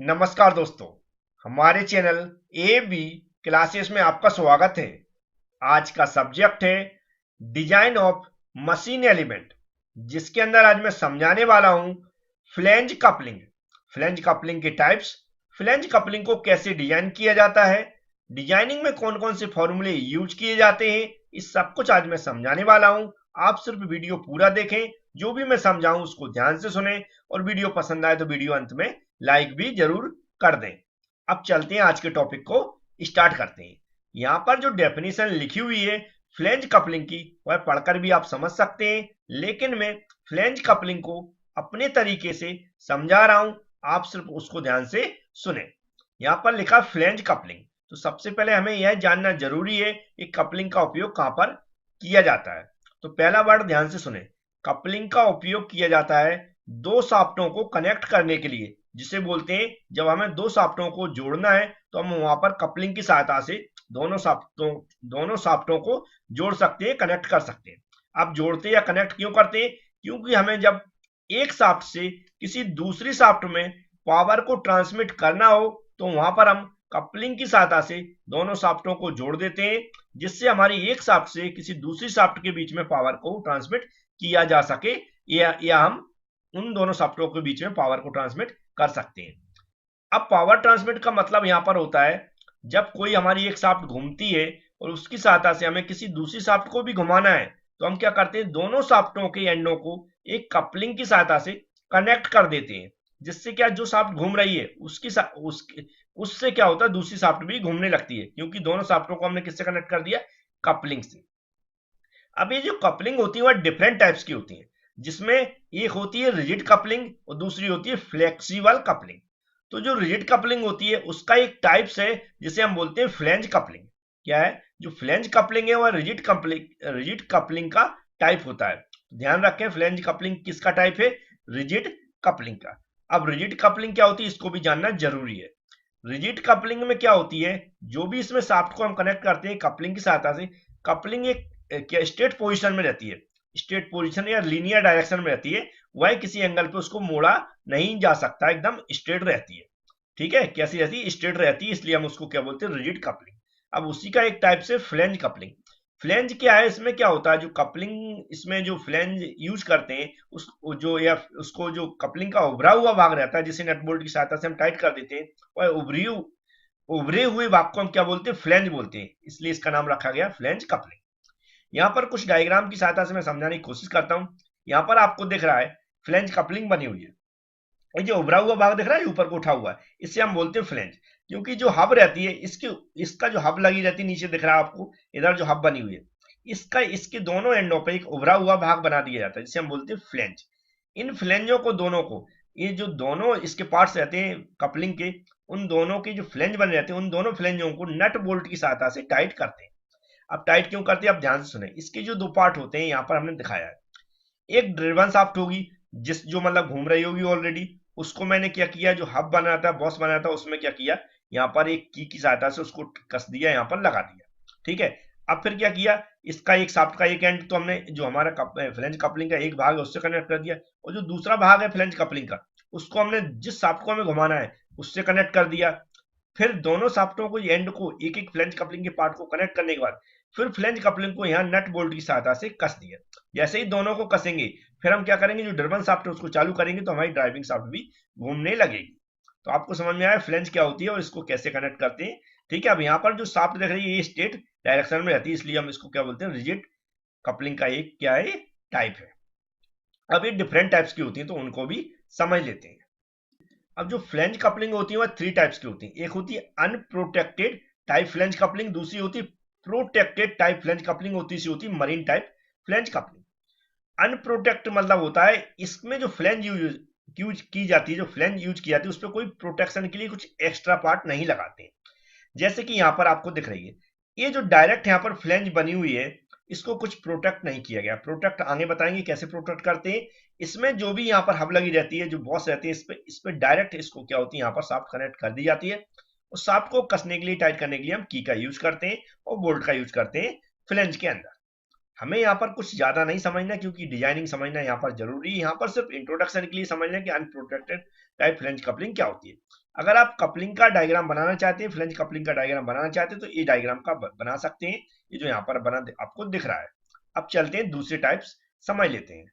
नमस्कार दोस्तों, हमारे चैनल ए बी क्लासेस में आपका स्वागत है। आज का सब्जेक्ट है डिजाइन ऑफ मशीन एलिमेंट, जिसके अंदर आज मैं समझाने वाला हूं फ्लैंज कपलिंग। फ्लैंज कपलिंग के टाइप्स, फ्लैंज कपलिंग को कैसे डिजाइन किया जाता है, डिजाइनिंग में कौन कौन से फॉर्मूले यूज किए जाते हैं, इस सब कुछ आज मैं समझाने वाला हूं। आप सिर्फ वीडियो पूरा देखें, जो भी मैं समझाऊं उसको ध्यान से सुने, और वीडियो पसंद आए तो वीडियो अंत में लाइक भी जरूर कर दें। अब चलते हैं, आज के टॉपिक को स्टार्ट करते हैं। यहां पर जो डेफिनेशन लिखी हुई है फ्लैंज कपलिंग की, वह पढ़कर भी आप समझ सकते हैं, लेकिन मैं फ्लैंज कपलिंग को अपने तरीके से समझा रहा हूं, आप सिर्फ उसको ध्यान से सुने। यहां पर लिखा फ्लैंज कपलिंग, तो सबसे पहले हमें यह जानना जरूरी है कि कपलिंग का उपयोग कहां पर किया जाता है। तो पहला वर्ड ध्यान से सुने, कपलिंग का उपयोग किया जाता है दो सॉफ्टों को कनेक्ट करने के लिए, जिसे बोलते हैं जब हमें दो सॉफ्टों को जोड़ना है तो हम वहां पर कपलिंग की सहायता से दोनों सॉफ्टों को जोड़ सकते हैं, कनेक्ट कर सकते हैं। अब जोड़ते या कनेक्ट क्यों करते हैं? क्योंकि हमें जब एक सॉफ्ट से किसी दूसरी सॉफ्ट में पावर को ट्रांसमिट करना हो तो वहां पर हम कपलिंग की सहायता से दोनों सॉफ्टों को जोड़ देते हैं, जिससे हमारी एक सॉफ्ट से किसी दूसरी सॉफ्ट के बीच में पावर को ट्रांसमिट किया जा सके, या हम उन दोनों सॉफ्टवेयर के बीच में पावर को ट्रांसमिट कर सकते हैं। अब पावर ट्रांसमिट का मतलब यहां पर होता है जब कोई हमारी एक सॉफ्ट घूमती है और उसकी सहायता से हमें किसी दूसरी सॉफ्ट को भी घुमाना है, तो हम क्या करते हैं, दोनों सॉफ्टों के एंडों को एक कपलिंग की सहायता से कनेक्ट कर देते हैं, जिससे क्या जो सॉफ्ट घूम रही है उससे क्या होता है, दूसरी सॉफ्ट भी घूमने लगती है, क्योंकि दोनों सॉफ्टों को हमने किससे कनेक्ट कर दिया, कपलिंग से। अब ये जो कपलिंग होती है वह डिफरेंट टाइप्स की होती है, जिसमें एक होती है रिजिड कपलिंग और दूसरी होती है फ्लेक्सिबल कपलिंग। तो जो रिजिड कपलिंग होती है उसका एक टाइप्स है जिसे हम बोलते हैं फ्लैंज कपलिंग। क्या है? जो फ्लैंज कपलिंग है वह रिजिड कपलिंग का टाइप होता है। तो ध्यान रखें, फ्लैंज कपलिंग किसका टाइप है? रिजिड कपलिंग का। अब रिजिड कपलिंग क्या होती है इसको भी जानना जरूरी है। रिजिड कपलिंग में क्या होती है, जो भी इसमें शाफ्ट को हम कनेक्ट करते हैं कपलिंग की सहायता से, कपलिंग एक क्या स्टेट पोजीशन में रहती है, स्टेट पोजीशन या लीनियर डायरेक्शन में रहती है, वह किसी एंगल पे उसको मोड़ा नहीं जा सकता, एकदम स्ट्रेट रहती है। ठीक है, कैसी रहती है? स्ट्रेट रहती है, इसलिए हम उसको क्या बोलते हैं, रिजिड कपलिंग। अब उसी का एक टाइप से फ्लैंज कपलिंग। फ्लैंज क्या है? इसमें क्या होता है, जो कपलिंग इसमें जो फ्लैंज यूज करते हैं उस जो या उसको जो कपलिंग का उभरा हुआ भाग रहता है, जिसे नट बोल्ट की सहायता से हम टाइट कर देते हैं, वह उभरे हुए भाग को हम क्या बोलते हैं, फ्लैंज बोलते हैं, इसलिए इसका नाम रखा गया फ्लैंज कपलिंग। यहाँ पर कुछ डायग्राम की सहायता से मैं समझाने की कोशिश करता हूँ। यहाँ पर आपको दिख रहा है फ्लैंज कपलिंग बनी हुई है, ये जो उभरा हुआ भाग दिख रहा है ऊपर को उठा हुआ है, इससे हम बोलते हैं फ्लैंज। क्योंकि जो हब रहती है इसकी, इसका जो हब लगी रहती है, नीचे दिख रहा है आपको, इधर जो हब बनी हुई है, इसका इसके दोनों एंडों पे एक उभरा हुआ भाग बना दिया जाता है, जिसे हम बोलते हैं फ्लैंज। इन फ्लैंजों को दोनों को, ये जो दोनों इसके पार्ट्स रहते हैं कपलिंग के, उन दोनों के जो फ्लैंज बने रहते हैं, उन दोनों फ्लैंजों को नट बोल्ट की सहायता से टाइट करते हैं। अब टाइट क्यों करते हैं, आप ध्यान से सुने। इसके जो दो पार्ट होते हैं यहाँ पर हमने दिखाया है, एक ड्रिवन शाफ्ट होगी, जिस जो मतलब घूम रही होगी ऑलरेडी, उसको मैंने क्या किया, जो हब बनाया था, बॉस बनाया था, उसमें क्या किया, यहाँ पर एक की सहायता से उसको कस दिया, यहाँ पर लगा दिया। ठीक है। अब फिर क्या किया, इसका एक शाफ्ट का एक एंड तो हमने, जो हमारा फ्लैंज कपलिंग का एक भाग है उससे कनेक्ट कर दिया, और जो दूसरा भाग है फ्लैंज कपलिंग का, उसको हमने जिस शाफ्ट को हमें घुमाना है उससे कनेक्ट कर दिया। फिर दोनों शाफ्टों को, एंड को, एक एक फ्लैंज कपलिंग के पार्ट को कनेक्ट करने के बाद फिर फ्लैंज कपलिंग को यहाँ नट बोल्ट की सहायता से कस दिया। जैसे ही दोनों को कसेंगे, फिर हम क्या करेंगे, जो ड्रिवन शाफ्ट है उसको चालू करेंगे, तो हमारी ड्राइविंग शाफ्ट भी घूमने लगेगी। तो आपको समझ में आया फ्लैंज क्या होती है और इसको कैसे कनेक्ट करते हैं। ठीक है। अब यहाँ पर जो शाफ्ट देख रही है ये स्टेट डायरेक्शन में रहती है, इसलिए हम इसको क्या बोलते हैं, रिजिड कपलिंग का एक क्या है, टाइप है। अब ये डिफरेंट टाइप्स की होती है, तो उनको भी समझ लेते हैं। अब जो फ्लैंज कपलिंग होती है वह थ्री टाइप्स की होती है। एक होती है अनप्रोटेक्टेड टाइप फ्लैंज कपलिंग, दूसरी होती है प्रोटेक्टेड टाइप फ्लैंज कपलिंग, और तीसरी होती है marine type flange coupling. Unprotect मतलब होता है इसमें जो फ्लैंज यूज की जाती है, जो फ्लैंज यूज की जाती है उस पर कोई प्रोटेक्शन के लिए कुछ एक्स्ट्रा पार्ट नहीं लगाते हैं। जैसे कि यहाँ पर आपको दिख रही है, ये जो डायरेक्ट यहाँ पर फ्लैंज बनी हुई है, इसको कुछ प्रोटेक्ट नहीं किया गया। प्रोटेक्ट आगे बताएंगे कैसे प्रोटेक्ट करते हैं। इसमें जो भी यहाँ पर हब लगी रहती है, जो बॉस रहती है, इस पे डायरेक्ट इसको क्या होती है, यहाँ पर शाफ्ट कनेक्ट कर दी जाती है, और शाफ्ट को कसने के लिए, टाइट करने के लिए हम की का यूज करते हैं और बोल्ट का यूज करते हैं फ्लैंज के अंदर। हमें यहाँ पर कुछ ज्यादा नहीं समझना, क्योंकि डिजाइनिंग समझना यहाँ पर जरूरी है। यहाँ पर सिर्फ इंट्रोडक्शन के लिए समझना कि अनप्रोटेक्टेड टाइप फ्लैंज कपलिंग क्या होती है। अगर आप कपलिंग का डायग्राम बनाना चाहते हैं, फ्लेंज कपलिंग का डायग्राम बनाना चाहते हैं, तो ये डायग्राम का बना सकते हैं, ये जो यहाँ पर बना आपको दिख रहा है। अब चलते हैं दूसरे टाइप्स समझ लेते हैं।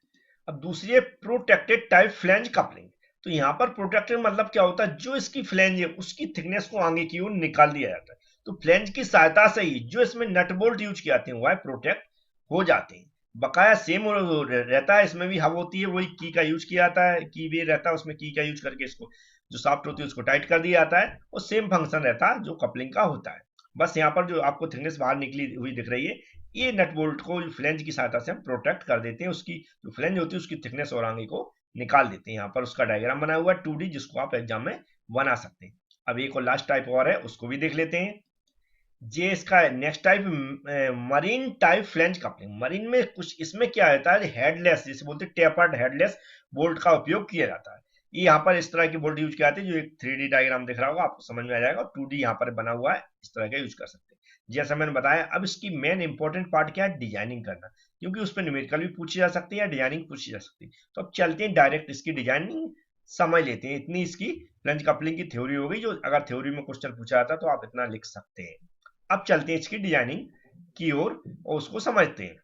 अब दूसरी है प्रोटेक्टेड टाइप फ्लेंज कपलिंग। तो यहाँ पर प्रोटेक्टेड मतलब क्या होता है, जो इसकी फ्लेंज है उसकी थिकनेस को आगे की ओर निकाल दिया जाता है। तो फ्लेंज की सहायता से ही जो इसमें नट बोल्ट यूज किए जाते हैं वह प्रोटेक्ट हो जाते हैं। बकाया सेम रहता है, इसमें भी हब होती है, वही की का यूज किया जाता है, की भी रहता है उसमें, की का यूज करके इसको जो सॉफ्ट होती है उसको टाइट कर दिया जाता है, और सेम फंक्शन रहता है जो कपलिंग का होता है। बस यहाँ पर जो आपको थिकनेस बाहर निकली हुई दिख रही है, ये नट बोल्ट को फ्लेंज की सहायता से हम प्रोटेक्ट कर देते हैं, उसकी जो फ्लेंज होती है उसकी थिकनेस और आगे को निकाल देते हैं। यहाँ पर उसका डायग्राम बना हुआ है 2D, जिसको आप एग्जाम में बना सकते हैं। अब एक और लास्ट टाइप और है, उसको भी देख लेते हैं। ये इसका next type marine type flange coupling. Marine में कुछ इसमें क्या रहता है, हेडलेस, जिसे बोलते हैं टेपर्ड हेडलेस बोल्ट का उपयोग किया जाता है। ये यहाँ पर इस तरह की बोल्ट यूज किया जाते हैं, जो एक 3D डायग्राम दिख रहा होगा आपको समझ में आ जाएगा, और 2D यहाँ पर बना हुआ है, इस तरह का यूज कर सकते हैं जैसा मैंने बताया। अब इसकी मेन इंपॉर्टेंट पार्ट क्या है, डिजाइनिंग करना, क्योंकि उस पर न्यूमेरिकल भी पूछी जा सकती है या डिजाइनिंग पूछी जा सकती है। तो अब चलते हैं डायरेक्ट इसकी डिजाइनिंग समझ लेते हैं। इतनी इसकी फ्लेंज कपलिंग की थ्योरी हो गई, जो अगर थ्योरी में क्वेश्चन पूछा जाता तो आप इतना लिख सकते हैं। अब चलते हैं इसकी डिजाइनिंग की ओर और उसको समझते हैं।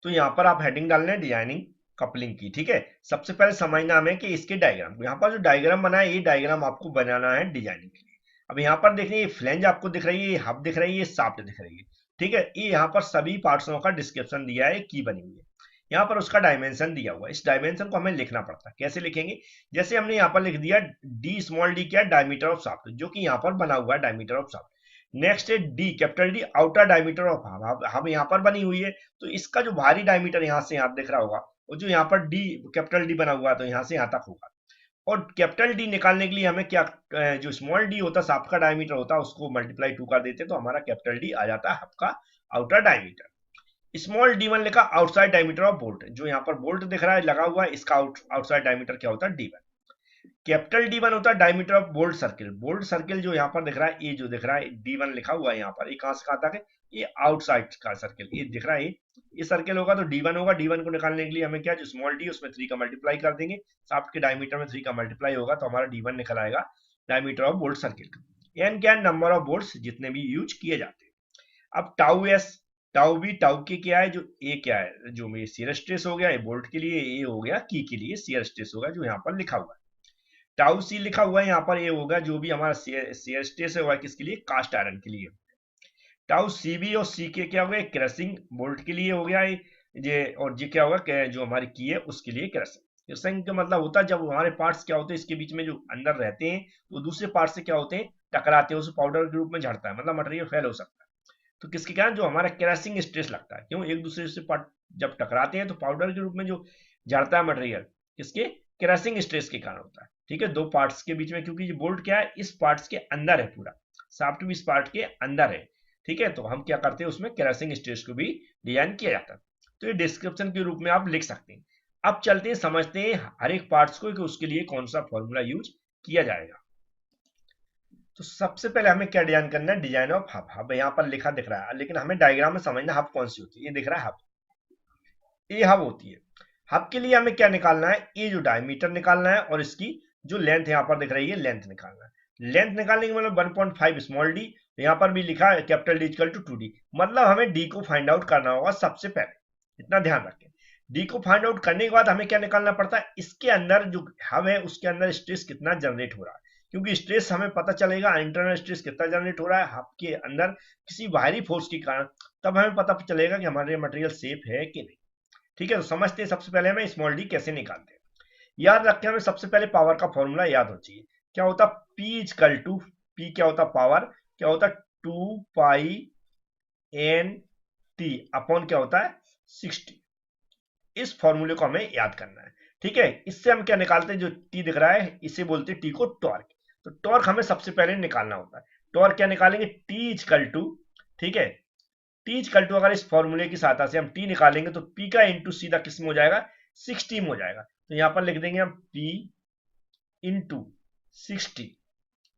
तो यहाँ पर आप हेडिंग डालना है डिजाइनिंग कपलिंग की, ठीक है। सबसे पहले समझना हमें कि इसके डायग्राम को, यहाँ पर जो डायग्राम बना है ये डायग्राम आपको बनाना है डिजाइनिंग के लिए। अब यहाँ पर देखिए, ये फ्लेंज आपको दिख रही है, ये हब दिख रही है, ये शाफ्ट दिख रही है, ठीक है। ये यहाँ पर सभी पार्ट्सों का डिस्क्रिप्शन दिया है, की बनी हुई है, यहाँ पर उसका डायमेंशन दिया हुआ है। इस डायमेंशन को हमें लिखना पड़ता है, कैसे लिखेंगे, जैसे हमने यहाँ पर लिख दिया डी, स्मॉल डी क्या, डायमीटर ऑफ शाफ्ट, जो कि यहाँ पर बना हुआ है डायमीटर ऑफ शाफ्ट। नेक्स्ट है D, capital D, outer diameter of hub, hub यहाँ पर बनी हुई है, तो इसका जो बाहरी डायमीटर यहाँ से यहाँ दिख रहा होगा, और जो यहाँ पर डी, कैपिटल डी बना हुआ है, तो यहाँ से यहाँ तक होगा। और कैपिटल डी निकालने के लिए हमें क्या, जो स्मॉल डी होता है शाफ्ट का डायमीटर होता है, उसको मल्टीप्लाई 2 कर देते हैं, तो हमारा कैपिटल डी आ जाता है हब का आउटर डायमीटर। स्मॉल D1 लिखा आउटसाइड डायमीटर ऑफ बोल्ट, जो यहाँ पर बोल्ट दिख रहा है लगा हुआ है, इसका आउटसाइड डायमीटर क्या होता है, D1। कैपिटल D1 होता है diameter of bolt circle. Bolt circle जो यहाँ पर दिख रहा है, ये जो दिख रहा है D1 लिखा हुआ है यहाँ पर, ये कहां से कहां तक है, ये आउटसाइड का सर्किल, ये दिख रहा है, ये सर्किल होगा तो D1 होगा। D1 को निकालने के लिए हमें क्या, जो स्मॉल डी उसमें 3 का मल्टीप्लाई कर देंगे, शाफ्ट के डायमीटर में 3 का मल्टीप्लाई होगा, तो हमारा D1 निकल आएगा डायमीटर ऑफ बोल्ट सर्किल का। एन क्या, नंबर ऑफ बोल्ट जितने भी यूज किए जाते हैं। अब tau s, tau b, tau के क्या है, जो ए क्या है, जो ये शियर स्ट्रेस हो गया, ये बोल्ट के लिए, ए हो गया की के लिए शियर स्ट्रेस होगा, जो यहाँ पर लिखा हुआ है। टाउ सी लिखा हुआ है यहाँ पर, ये होगा जो भी हमारा शियर स्ट्रेस है, किसके लिए, कास्ट आयरन के लिए। टाउ सी बी और सी के क्या हो गया, क्रशिंग बोल्ट के लिए हो गया ये, और ये क्या होगा, जो हमारी की है उसके लिए क्रशिंग। क्रशिंग का मतलब होता है जब हमारे पार्ट्स क्या होते हैं, इसके बीच में जो अंदर रहते हैं, तो दूसरे पार्ट से क्या होते हैं, टकराते हैं, उसे पाउडर के रूप में झड़ता है, मतलब मटेरियल फेल हो सकता है। तो किसके कारण, जो हमारा क्रैशिंग स्ट्रेस लगता है, क्यों, एक दूसरे से पार्ट जब टकराते हैं तो पाउडर के रूप में जो झड़ता है मटेरियल, किसके, क्रैशिंग स्ट्रेस के कारण होता है, ठीक है। दो पार्ट्स के बीच में, क्योंकि ये बोल्ट क्या है, इस पार्ट्स के अंदर है, पूरा शाफ्ट भी इस पार्ट के अंदर है, ठीक है। तो हम क्या करते हैं, उसमें क्रैशिंग स्ट्रेस को भी डिजाइन किया जाता है। तो ये डिस्क्रिप्शन के रूप में आप लिख सकते हैं। अब चलते हैं, समझते हैं हर एक पार्ट्स को कि उसके लिए कौन सा फॉर्मूला यूज किया जाएगा। तो सबसे पहले हमें क्या डिजाइन करना है, डिजाइन ऑफ हब। हब यहाँ पर लिखा दिख रहा है, लेकिन हमें डायग्राम में समझना हब कौन सी होती है। ये दिख रहा है हब, ये हब होती है। हब के लिए हमें क्या निकालना है, ये जो डायमीटर निकालना है, और इसकी जो लेंथ यहाँ पर दिख रही है, लेंथ निकालना है। लेंथ निकालने के मतलब 1.5 स्मॉल डी, यहाँ पर भी लिखा है capital D equal to 2D, मतलब हमें डी को फाइंड आउट करना होगा सबसे पहले, इतना ध्यान रखें। डी को फाइंड आउट करने के बाद हमें क्या निकालना पड़ता है, इसके अंदर जो हब है उसके अंदर स्ट्रेस कितना जनरेट हो रहा है, क्योंकि स्ट्रेस हमें पता चलेगा, इंटरनल स्ट्रेस कितना जनरेट हो रहा है हब के अंदर किसी बाहरी फोर्स के कारण, तब हमें पता चलेगा कि हमारे मटेरियल सेफ है कि नहीं, ठीक है। तो समझते हैं सबसे पहले हमें स्मॉल डी कैसे निकालते हैं। याद रखें, हमें सबसे पहले पावर का फॉर्मूला याद होना चाहिए। क्या होता, P इक्वल टू, P क्या होता, पावर, क्या होता, 2 पाई एन टी अपॉन क्या होता है, 60। इस फॉर्मूले को हमें याद करना है, ठीक है। इससे हम क्या निकालते हैं, जो टी दिख रहा है इसे बोलते हैं टी को टॉर्क। तो टॉर्क हमें सबसे पहले निकालना होता है। टॉर्क क्या निकालेंगे, टी इक्वल टू, ठीक है, टी इक्वल टू, अगर इस फॉर्मूले की सहायता से हम टी निकालेंगे तो पी का इंटू सीधा किस में हो जाएगा, 60 में हो जाएगा। तो यहां पर लिख देंगे हम पी इंटू 60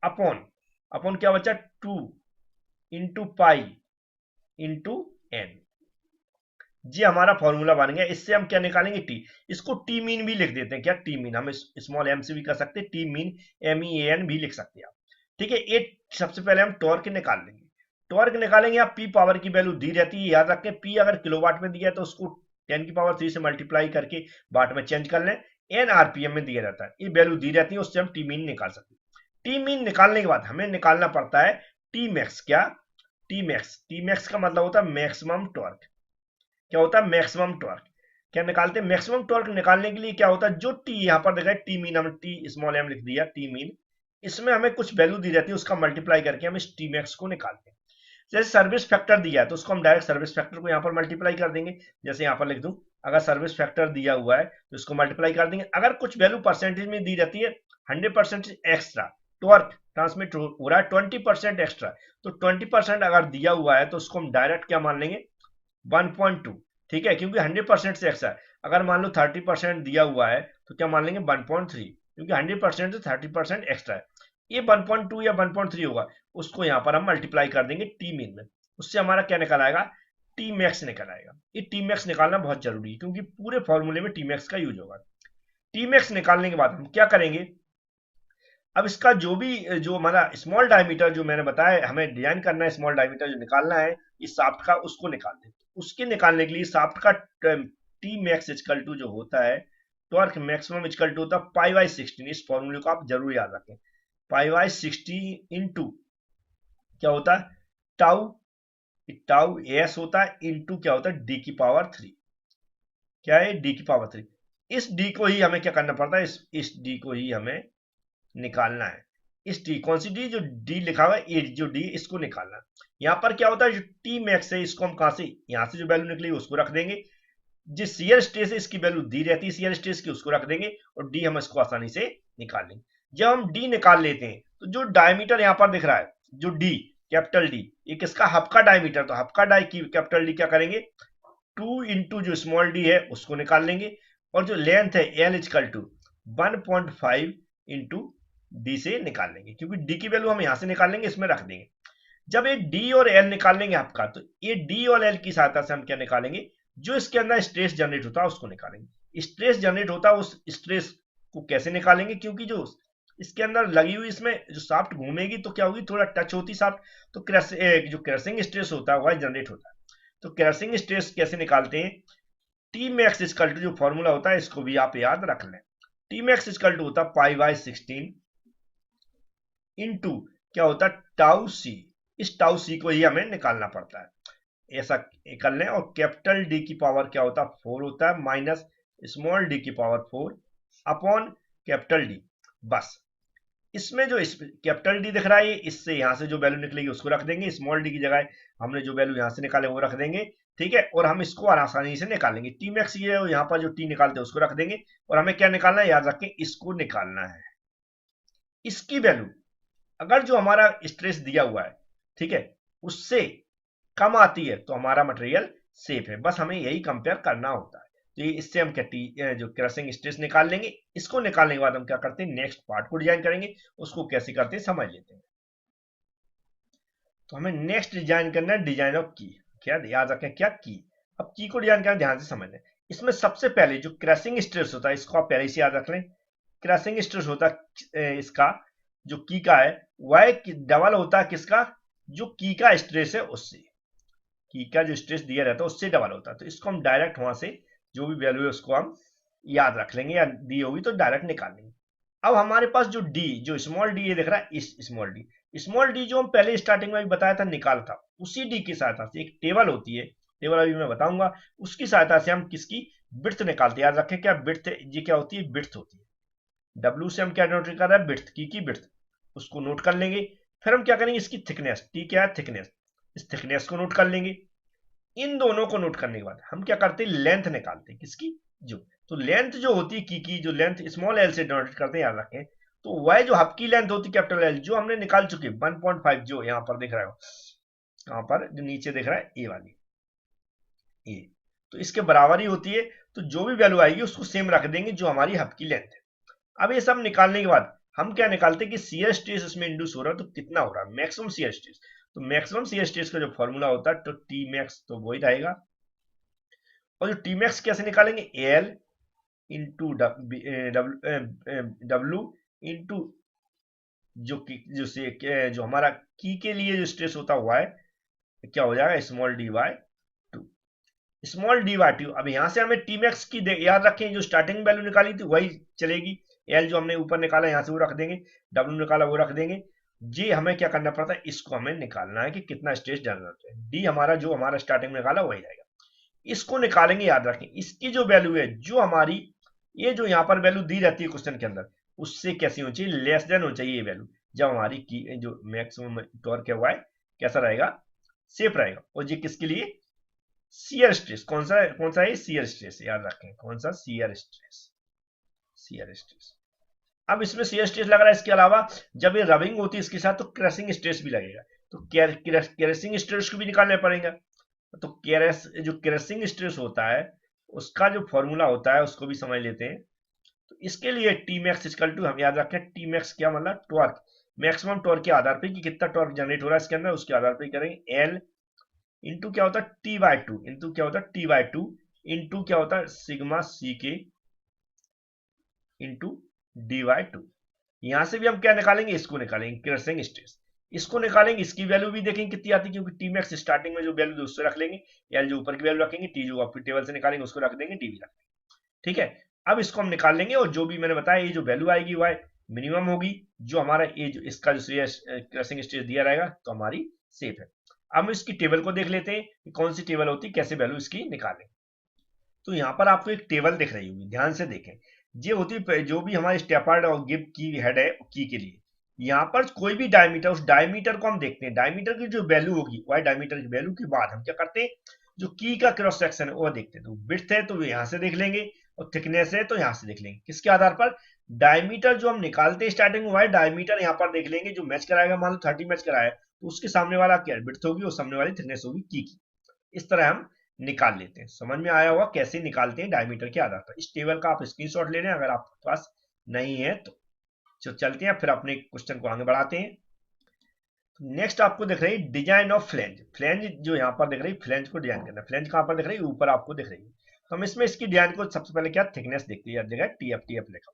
अपॉन, अपॉन क्या बचा, 2 इंटू पाई इंटू एन। जी हमारा फॉर्मूला बन गया। इससे हम क्या निकालेंगे, टी। इसको टी मीन भी लिख देते हैं, क्या टी मीन, हम स्मॉल एम से भी कर सकते हैं, टी मीन MEAN भी लिख सकते हैं आप। ठीक है, ये सबसे पहले हम टॉर्क निकाल लेंगे। टॉर्क निकालेंगे, आप पी पावर की वैल्यू दी रहती है, याद रखें पी अगर किलोवाट में दिया है तो उसको 10 की पावर 3 से मल्टीप्लाई करके वाट में चेंज कर लें। एन आरपीएम में दिया रहता है, ये वैल्यू दी रहती है, उससे हम टी मीन निकाल सकते हैं। टी मीन निकालने के बाद हमें निकालना पड़ता है टी मैक्स। क्या टी मैक्स, टी मैक्स का मतलब होता है मैक्सिमम टॉर्क। क्या होता है मैक्सिमम टॉर्क, क्या निकालते हैं मैक्सिमम टॉर्क। निकालने के लिए क्या होता है, जो टी यहाँ पर देखा है टी मीन, हमने टी स्मॉल एम लिख दिया, टी मीन, इसमें हमें कुछ वैल्यू दी रहती है, उसका मल्टीप्लाई करके हम इस टी मैक्स को निकालते हैं। जैसे सर्विस फैक्टर दिया है तो उसको हम डायरेक्ट सर्विस फैक्टर को यहाँ पर मल्टीप्लाई कर देंगे। जैसे यहाँ पर लिख दूं, अगर सर्विस फैक्टर दिया हुआ है तो इसको मल्टीप्लाई कर देंगे। अगर कुछ वैल्यू परसेंटेज में दी जाती है, 100% एक्स्ट्रा टॉर्क ट्रांसमिट हो रहा है, 20% एक्स्ट्रा, तो 20% अगर दिया हुआ है तो उसको हम डायरेक्ट क्या मान लेंगे, 1.2। ठीक है, क्योंकि 100% से एक्स्ट्रा है। अगर मान लो 30% दिया हुआ है तो क्या मान लेंगे 1.3, क्योंकि 100% से 30% एक्स्ट्रा है। ये 1.2 या 1.3 होगा, उसको यहाँ पर हम मल्टीप्लाई कर देंगे टी मीन में, उससे हमारा क्या निकल आएगा, टी मैक्स निकल आएगा। ये टी मैक्स निकालना बहुत जरूरी है, क्योंकि पूरे फॉर्मूले में टी मैक्स का यूज होगा। टी मैक्स निकालने के बाद हम क्या करेंगे, अब इसका जो हमारा स्मॉल डायमीटर जो मैंने बताया हमें डिजाइन करना है, स्मॉल डायमीटर जो निकालना है इस शाफ्ट का, उसको निकाल दें। उसके निकालने के लिए शाफ्ट का टी मैक्स इक्वल टू जो होता है, टॉर्क मैक्सिमम इक्वल टू होता है π/16। इस फॉर्मूले को आप जरूर याद रखें, π/16 इंटू क्या होता है, टाउ, टाउ एस होता है, इंटू क्या होता है D⁻3। क्या है D⁻3। इस डी को ही हमें क्या करना पड़ता है, इस डी को ही हमें निकालना है। इस डी, कौन सी डी, जो डी लिखा हुआ है ये जो डी, इसको निकालना है। यहाँ पर क्या होता है, जो टी मैक्स है इसको हम कहां से, यहाँ से जो वैल्यू निकली उसको रख देंगे, जिस शियर स्ट्रेस है इसकी वैल्यू दी रहती है शियर स्ट्रेस की, उसको रख देंगे, और डी हम इसको आसानी से निकाल लेंगे। जब हम डी निकाल लेते हैं तो जो डायमीटर यहाँ पर दिख रहा है, जो डी कैपिटल डी, ये किसका, हब का डायमीटर, तो हब का डाई की कैपिटल डी क्या करेंगे, 2 इंटू जो स्मॉल डी है उसको निकाल लेंगे, और जो लेंथ है L equal to 1.5 into D से निकाल लेंगे, क्योंकि डी की वैल्यू हम यहां से निकाल लेंगे, इसमें रख देंगे। जब ये डी और एल निकाल लेंगे आपका, तो ये डी और एल की सहायता से हम क्या निकालेंगे, जो इसके अंदर स्ट्रेस जनरेट होता है उसको निकालेंगे। स्ट्रेस जनरेट होता है, उस स्ट्रेस को कैसे निकालेंगे, क्योंकि जो इसके अंदर लगी हुई, इसमें जो शाफ्ट घूमेगी तो क्या होगी, थोड़ा टच होती शाफ्ट, तो जो क्रैशिंग स्ट्रेस होता है वह जनरेट होता है। तो क्रैशिंग स्ट्रेस कैसे निकालते हैं, टी मैक्स इक्वल टू जो फॉर्मूला होता है इसको भी आप याद रख लें। टी मैक्स इक्वल टू होता है π/16 इंटू क्या होता है टाउ सी। इस टाउ सी को ही हमें निकालना पड़ता है, ऐसा कर लें। और कैपिटल डी की पावर क्या होता है 4 होता है, माइनस स्मॉल डी की पावर 4 अपॉन कैपिटल डी। बस इसमें जो कैपिटल डी दिख रहा है, इससे यहां से जो वैल्यू निकलेगी उसको रख देंगे, स्मॉल डी की जगह हमने जो वैल्यू यहां से निकाले वो रख देंगे। ठीक है, और हम इसको आसानी से निकालेंगे। टी मैक्स ये यहाँ पर जो टी निकालते हैं उसको रख देंगे, और हमें क्या निकालना है, याद रखें इसको निकालना है। इसकी वैल्यू अगर जो हमारा स्ट्रेस दिया हुआ है, ठीक है, उससे कम आती है तो हमारा मटेरियल सेफ है। बस हमें यही कंपेयर करना होता है। तो इससे हम क्या जो क्रशिंग स्ट्रेस निकाल लेंगे। इसको निकालने के बाद हम क्या करते हैं, नेक्स्ट पार्ट को डिजाइन करेंगे, उसको कैसे करते हैं समझ लेते हैं। तो हमें नेक्स्ट डिजाइन करना है डिजाइन ऑफ की। क्या याद रखें, क्या की। अब की को डिजाइन करना ध्यान से समझ लें। इसमें सबसे पहले जो क्रशिंग स्ट्रेस होता है इसको आप पहले से याद रख लें। क्रशिंग स्ट्रेस होता है इसका जो की का है वह डबल होता है किसका, जो की का स्ट्रेस है उससे, की का जो स्ट्रेस दिया रहता है उससे डबल होता है। तो इसको हम डायरेक्ट वहां से जो भी वैल्यू है उसको हम याद रख लेंगे, या दी होगी तो डायरेक्ट निकाल लेंगे। अब हमारे पास जो डी, जो स्मॉल डी ये दिख रहा है, इस स्मॉल डी जो हम पहले स्टार्टिंग में भी बताया था निकाल था, उसी डी की सहायता से एक टेबल होती है, टेबल अभी मैं बताऊंगा, उसकी सहायता से हम किसकी बिड्थ निकालते हैं। याद रखें क्या बिड्थ, ये क्या होती है, बिड्थ होती है। डब्ल्यू से हम क्या नोट कर रहे हैं, बिड्थ, की बिड्थ, उसको नोट कर लेंगे। फिर हम क्या करेंगे, इसकी थिकनेस, टी क्या है थिकनेस, इस थिकनेस को नोट कर लेंगे। इन दोनों को नोट करने के बाद हम क्या करते हैं, लेंथ निकालते हैं किसकी, जो तो लेंथ जो होती है की जो लेंथ स्मॉल एल से डिनोट करते हैं, याद रखें। तो वह जो हब की लेंथ होती है कैपिटल एल, जो हमने निकाल चुके 1.5, जो यहाँ पर दिख रहा है, यहाँ पर जो नीचे दिख रहा है ए वाली, ए, तो इसके बराबर ही होती है। तो जो भी वैल्यू आएगी उसको सेम रख देंगे जो हमारी हब की लेंथ है। अब ये सब निकालने के बाद हम क्या निकालते हैं कि शियर स्ट्रेस इसमें इंड्यूस हो रहा है तो कितना हो रहा है, मैक्सिमम शियर स्ट्रेस। तो मैक्सिमम शियर स्ट्रेस का जो फॉर्मूला होता है तो टी मैक्स तो वही रहेगा, और जो टी मैक्स कैसे निकालेंगे, एल इंटू डब्ल्यू इंटू जो जो हमारा की के लिए जो स्ट्रेस होता हुआ है, क्या हो जाएगा, small D by two, small D by two. अब यहां से हमें टी मैक्स की याद रखें, जो स्टार्टिंग वैल्यू निकाली थी वही चलेगी, एल जो हमने ऊपर निकाला यहां से वो रख देंगे, डब्ल्यू निकाला वो रख देंगे। जी हमें क्या करना पड़ता है, इसको हमें निकालना है कि कितना स्ट्रेस डालना है, डी हमारा जो हमारा स्टार्टिंग में निकाला वही रहेगा, इसको निकालेंगे। याद रखें इसकी जो वैल्यू है, जो हमारी ये जो यहाँ पर वैल्यू दी रहती है क्वेश्चन के अंदर, उससे कैसी होनी चाहिए, लेस देन होनी चाहिए ये वैल्यू, जब हमारी की जो मैक्सिमम टॉर्क है वो है कैसा रहेगा, सेफ रहेगा। और ये किसके लिए, शियर स्ट्रेस, कौन सा है, शियर स्ट्रेस, याद रखें कौन सा, शियर स्ट्रेस, शियर स्ट्रेस। अब इसमें शियर स्ट्रेस लग रहा है, इसके अलावा जब ये रबिंग होती है इसके साथ तो क्रैशिंग स्ट्रेस भी लगेगा, तो क्रैशिंग स्ट्रेस को भी निकालना पड़ेगा। तो जो क्रैशिंग स्ट्रेस होता है उसका जो फॉर्मूला होता है उसको भी समझ लेते हैं। तो इसके लिए टी मैक्स इक्वल टू, हम याद रखें टी मैक्स क्या मतलब, टॉर्क, मैक्सिमम टॉर्क के आधार पर कि कितना टॉर्क जनरेट हो रहा है इसके अंदर, उसके आधार पर करेंगे एल इंटू क्या होता है टी बाय टू, इंटू क्या होता है टी बाय टू, इंटू क्या होता है सिग्मा सी के इंटू डी बाय टू। यहां से भी हम क्या निकालेंगे, इसको निकालेंगे क्रशिंग स्ट्रेस, इसको निकालेंगे, इसकी वैल्यू भी देखेंगे कितनी आती है, क्योंकि टी मैक्स स्टार्टिंग में जो वैल्यू उससे रख लेंगे, एल जो ऊपर की वैल्यू रखेंगे, टी जो आप टेबल से निकालेंगे उसको रख देंगे, टी भी रख देंगे। ठीक है, अब इसको हम निकाल लेंगे और जो भी मैंने बताया ये जो वैल्यू आएगी वो मिनिमम होगी, जो हमारा ये जो इसका जो क्रशिंग स्ट्रेस दिया रहेगा तो हमारी सेफ है। अब हम इसकी टेबल को देख लेते हैं कि कौन सी टेबल होती है, कैसे वैल्यू इसकी निकालें। तो यहाँ पर आपको एक टेबल दिख रही होगी, ध्यान से देखें, ये होती है जो भी हमारे स्टेपर्ड और गिब की हेड है की के लिए, यहाँ पर कोई भी डायमीटर, उस डायमीटर को हम देखते हैं, डायमीटर की जो वैल्यू होगी वह डायमीटर की वैल्यू के बाद हम क्या करते हैं, जो की का क्रॉस सेक्शन है वो देखते हैं। तो विड्थ है तो यहाँ से देख लेंगे, और थिकनेस है तो यहाँ से देख लेंगे, किसके आधार पर, डायमीटर जो हम निकालते हैं स्टार्टिंग में डायमीटर यहाँ पर देख लेंगे, जो मैच कराएगा, मान लो 30 मैच कराया तो उसके सामने वाला क्या विड्थ होगी और सामने वाली थिकनेस होगी की। इस तरह हम निकाल लेते हैं। समझ में आया होगा कैसे निकालते हैं डायमीटर के आधार पर। इस टेबल का आप स्क्रीनशॉट ले लें अगर आपके पास नहीं है तो चलते हैं फिर अपने क्वेश्चन को आगे बढ़ाते हैं। नेक्स्ट आपको दिख रही है डिजाइन ऑफ फ्लेंज, फ्लेंज जो यहाँ पर दिख रही है, फ्लेंज को डिजाइन करना, फ्लेंज कहाँ पर दिख रही है, ऊपर आपको दिख रही है। तो हम इसमें इसकी डिजाइन को सबसे पहले क्या, थिकनेस देखते हैं, जगह टीएफ लिखा,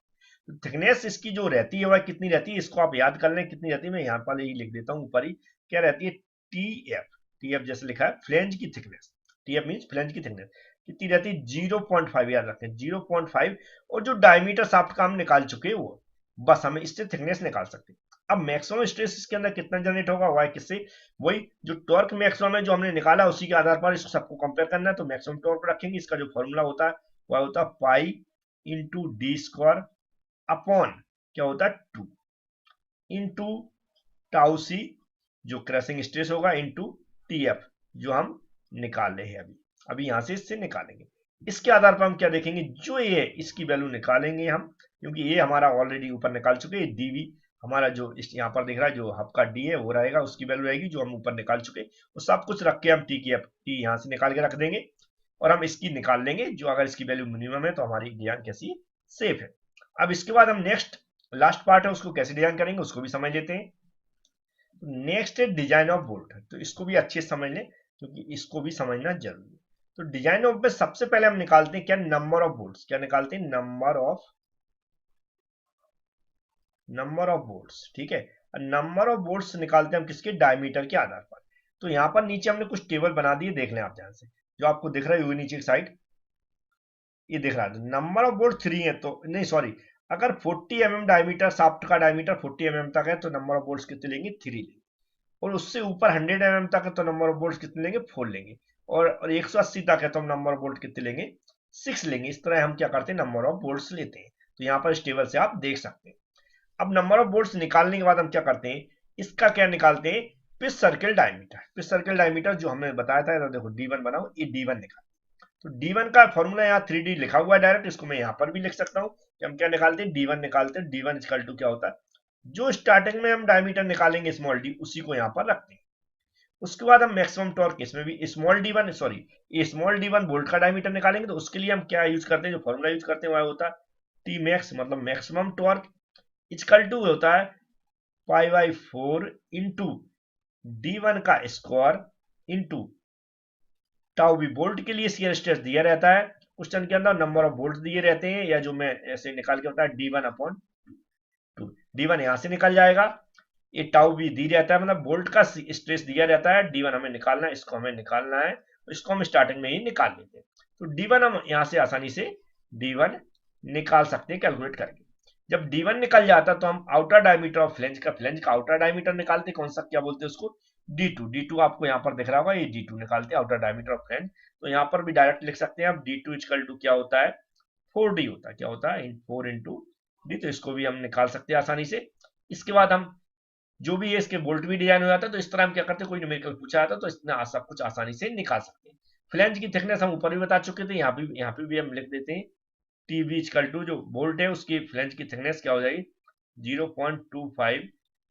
तो थिकनेस इसकी जो रहती है वह कितनी रहती है, इसको आप याद कर लें कितनी रहती है, मैं यहाँ पर ही लिख देता हूँ ऊपर ही, क्या रहती है, टीएफ जैसे लिखा है, फ्लेंज की थिकनेस, टीएफ मींस फ्लेंज की थिकनेस कितनी रहती है, 0.5, याद रखें 0.5। और जो डायमीटर शाफ्ट का हम निकाल चुके हैं वो, बस हमें इससे थिकनेस निकाल सकते हैं। अब मैक्सिमम स्ट्रेस इसके अंदर कितना जनरेट होगा, वह किससे, वही जो टॉर्क मैक्सिमम है जो हमने निकाला उसी के आधार पर इसको सबको कंपेयर करना है। तो मैक्सिमम टॉर्क रखेंगे, इसका जो फॉर्मूला होता है वह होता है pi into D square upon क्या होता है 2 इंटू टाउ सी जो क्रशिंग स्ट्रेस होगा इंटू टीएफ जो हम निकाल रहे हैं अभी यहां से इससे निकालेंगे। इसके आधार पर हम क्या देखेंगे, जो ये इसकी वैल्यू निकालेंगे हम, क्योंकि ये हमारा ऑलरेडी ऊपर निकाल चुके हैं, डीवी हमारा जो यहाँ पर दिख रहा है जो हब का डी है वो रहेगा, उसकी वैल्यू रहेगी जो हम ऊपर निकाल चुके हैं, वो सब कुछ रख के हम टी यहाँ से निकाल के रख देंगे और हम इसकी निकाल लेंगे, जो अगर इसकी वैल्यू मिनिमम है तो हमारी डिजाइन कैसी सेफ है। अब इसके बाद हम नेक्स्ट लास्ट पार्ट है उसको कैसे डिजाइन करेंगे उसको भी समझ लेते हैं। नेक्स्ट है डिजाइन ऑफ बोल्ट, तो इसको भी अच्छे से समझ लें क्योंकि इसको भी समझना जरूरी है। तो डिजाइन ऑफ में सबसे पहले हम निकालते हैं क्या, नंबर ऑफ बोल्ट्स, क्या निकालते हैं, नंबर ऑफ बोल्ट्स। ठीक है, नंबर ऑफ बोल्ट्स निकालते हैं हम किसके, डायमीटर के आधार पर। तो यहां पर नीचे हमने कुछ टेबल बना दिए, देख लें आप ध्यान से, जो आपको दिख रहा है नीचे की साइड ये दिख रहा है, नंबर ऑफ बोल्ट 3 है, तो नहीं सॉरी, अगर 40 mm डायमीटर शाफ्ट का डायमीटर 40 mm तक है तो नंबर ऑफ बोल्ट्स कितने लेंगे, 3 लेंगे, और उससे ऊपर 100 mm तक है तो नंबर ऑफ बोल्ट्स कितने लेंगे, 4 लेंगे, और 180 तक है तो हम नंबर ऑफ बोल्ट कितने लेंगे, 6 लेंगे। इस तरह हम क्या करते हैं, नंबर ऑफ बोल्ट्स लेते हैं। तो यहाँ पर इस टेबल से आप देख सकते हैं। अब नंबर ऑफ बोल्ट्स निकालने के बाद हम क्या करते हैं, इसका क्या निकालते हैं, pitch circle diameter, pitch circle diameter जो हमने बताया था, देखो D1 बनाओ, ये D1 निकाल, तो D1 का फॉर्मूला यहाँ 3D लिखा हुआ है डायरेक्ट, इसको मैं यहाँ पर भी लिख सकता हूँ कि हम क्या निकालते हैं, D1 निकालते हैं, D1 इक्वल टू क्या होता है, जो स्टार्टिंग में हम डायमीटर निकालेंगे स्मॉल डी उसी को यहाँ पर रखते हैं। उसके बाद हम मैक्सिमम टॉर्क, इसमें भी स्मॉल D1 सॉरी ये स्मॉल D1 बोल्ट का डायमीटर निकालेंगे, तो उसके लिए हम क्या यूज करते हैं, जो फॉर्मूला यूज करते हैं वह होता है टी मैक्स मतलब मैक्सिमम टॉर्क इक्वल टू होता है π/4 इंटू D1 का स्क्वायर इंटू टाउ भी बोल्ट के लिए शियर स्ट्रेस दिया रहता है, क्वेश्चन के अंदर नंबर ऑफ बोल्ट दिए रहते हैं, या जो मैं ऐसे निकाल के होता है D1/2, D1 यहां से निकल जाएगा। ये टाउ भी दी रहता है, मतलब बोल्ट का स्ट्रेस दिया रहता है, D1 हमें निकालना है, इसको हमें निकालना है, तो इसको हम स्टार्टिंग में ही निकाल लेते हैं। तो D1 हम यहां से आसानी से D1 निकाल सकते हैं कैलकुलेट करके। जब D1 निकल जाता है तो हम आउटर डायमीटर ऑफ फ्लेंज का आउटर डायमीटर निकालते, कौन सा क्या बोलते हैं उसको, D2 आपको यहाँ पर दिख रहा होगा, ये D2 निकालते हैं आउटर डायमीटर ऑफ फ्लेंज। तो यहाँ पर भी डायरेक्ट लिख सकते हैं आप, D2 इक्वल टू क्या होता है, 4D होता है, क्या होता है 4 इंटू डी, तो इसको भी हम निकाल सकते हैं आसानी से। इसके बाद हम जो भी है इसके बोल्ट भी डिजाइन हो जाता है, तो इस तरह हम क्या करते हैं, कोई न्यूमेरिकल पूछा जाता है तो इतना सब कुछ आसानी से निकाल सकते हैं। फ्लेंज की थिकनेस हम ऊपर भी बता चुके थे, यहाँ पे भी हम लिख देते हैं टीबी इक्वल टू जो बोल्ट है उसकी फ्लेंज की थिकनेस क्या हो जाएगी 0.25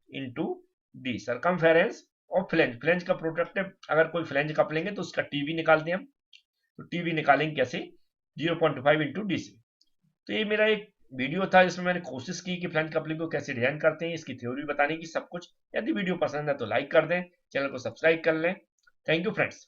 इंटू डी, सरकमफेरेंस और फ्लेंज का प्रोडक्ट है, अगर कोई फ्लेंज कप लेंगे तो उसका टीबी निकालते हैं हम, तो टीबी निकालेंगे कैसे 0.25 इंटू डी से। तो ये मेरा एक वीडियो था जिसमें मैंने कोशिश की कि फ्लेंज कपलिंग को कैसे डिजाइन करते हैं, इसकी थ्योरी बताने की सब कुछ। यदि वीडियो पसंद है तो लाइक कर दें, चैनल को सब्सक्राइब कर लें। Thank you friends.